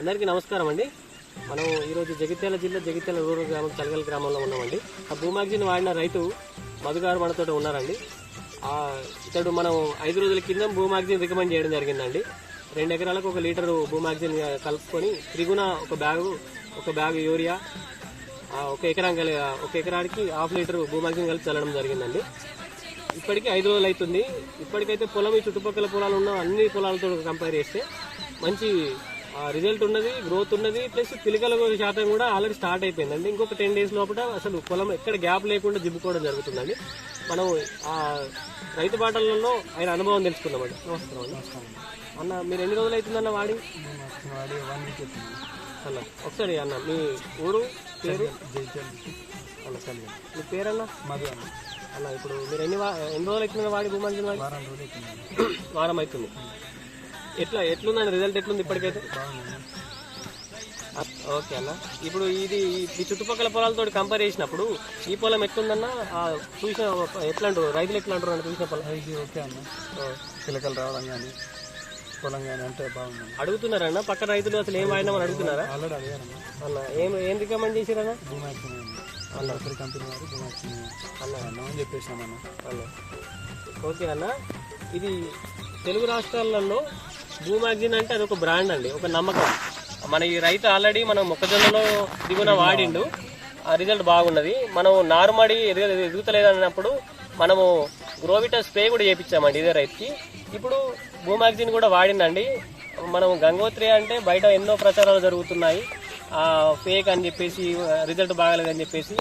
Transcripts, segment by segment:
అందరికీ నమస్కారం అండి. మనం ఈరోజు జగిత్యాల జిల్లా జగిత్యాల రూరల్ గ్రామం చలగల్ గ్రామంలో ఉన్నామండి. ఆ భూమాగ్జిన్ వాడిన రైతు మధుగారు మనతో ఉన్నారండి. ఇతడు మనం 5 రోజుల కింద భూమాగ్జిన్ రికమెండ్ చేయడం జరిగిందండి. 2 ఎకరాలకు 1 లీటరు భూమాగ్జిన్ కలుపుకొని త్రిగుణ ఒక బ్యాగు యూరియా, 1 ఎకరానికి 1/2 లీటరు భూమాగ్జిన్ కలిపి చల్లడం జరిగిందండి. ఇప్పటికీ 5 రోజులు అవుతుంది. ఇప్పటికైతే పొలం ఈ చుట్టుపక్కల పొలాలు ఉన్న అన్ని పొలాలతో కంపేర్ చేస్తే మంచి రిజల్ట్ ఉన్నది, గ్రోత్ ఉన్నది. ప్లస్ పిలికల శాతం కూడా ఆల్రెడీ స్టార్ట్ అయిపోయిందండి. ఇంకొక 10 డేస్ లోపల అసలు పొలం ఎక్కడ గ్యాప్ లేకుండా జిబ్బుకోవడం జరుగుతుందండి. మనం ఆ రైతు బాటలలో ఆయన అనుభవం తెలుసుకున్నామండి. నమస్కారం అన్న, మీరు ఎన్ని రోజులు అవుతుందన్న వాడి? అన్న ఒకసారి అన్న మీ ఊరు పేరు అన్న, సరే మీ పేరన్నా? మధు అన్న. అన్న ఇప్పుడు మీరు ఎన్ని రోజులు అవుతుందన్న వాడి భూమాగ్జిన్ వాడి? వారం అవుతుంది. ఎట్లుందండి రిజల్ట్? ఎట్లుంది ఇప్పటికైతే? ఓకే అన్న, ఇప్పుడు ఇది ఈ చుట్టుపక్కల పొలాలతో కంపేర్ చేసినప్పుడు ఈ పొలం ఎట్లుందన్న చూసిన ఎట్లా అంటారు రైతులు? ఎట్లా అంటారు అన్న చూసిన పొలం? ఇది ఓకే అన్న, పిలకలు రావడం కానీ పొలం కానీ అంటే బాగుంది. అడుగుతున్నారన్న పక్క రైతులు అసలు ఏం వాడినామని అడుగుతున్నారా? ఆల్రెడీ అడిగారన్న. అన్న ఏం రికమెండ్ చేసిరన్నా? భూమాగ్జిన్ అన్న, ఒకరి కంపెనీ వారు భూమాగ్జిన్ అని చెప్పేసినామన్న. అన్న ఓకే అన్న, ఇది తెలుగు రాష్ట్రాలలో భూమాగ్జిన్ అంటే అది ఒక బ్రాండ్ అండి, ఒక నమ్మకం. మన ఈ రైతు ఆల్రెడీ మనం మొక్కజొన్నలో దిగున వాడిండు, ఆ రిజల్ట్ బాగున్నది. మనం నారుమడి ఎదుగుతలేదు అన్నప్పుడు మనము గ్రోవిటా స్ప్రే కూడా చేయించామండి ఇదే రైతుకి. ఇప్పుడు భూమాగ్జిన్ కూడా వాడిందండి. మనం గంగోత్రి అంటే బయట ఎన్నో ప్రచారాలు జరుగుతున్నాయి, ఫేక్ అని చెప్పేసి, రిజల్ట్ బాగలేదని చెప్పేసి.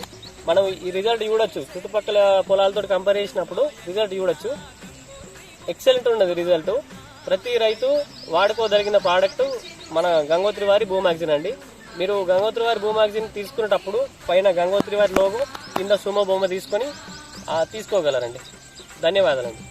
మనం ఈ రిజల్ట్ చూడొచ్చు, చుట్టుపక్కల పొలాలతో కంపేర్ చేసినప్పుడు రిజల్ట్ చూడొచ్చు. ఎక్సలెంట్ ఉన్నది రిజల్ట్. ప్రతి రైతు వాడుకోదలిగిన ప్రోడక్ట్ మన గంగోత్రి వారి భూమాగ్జిన్ అండి. మీరు గంగోత్రి వారి భూమాగ్జిన్ తీసుకునేటప్పుడు పైన గంగోత్రి వారి లోగో, కింద సుమో బొమ్మ తీసుకొని తీసుకోగలరండి. ధన్యవాదాలండి.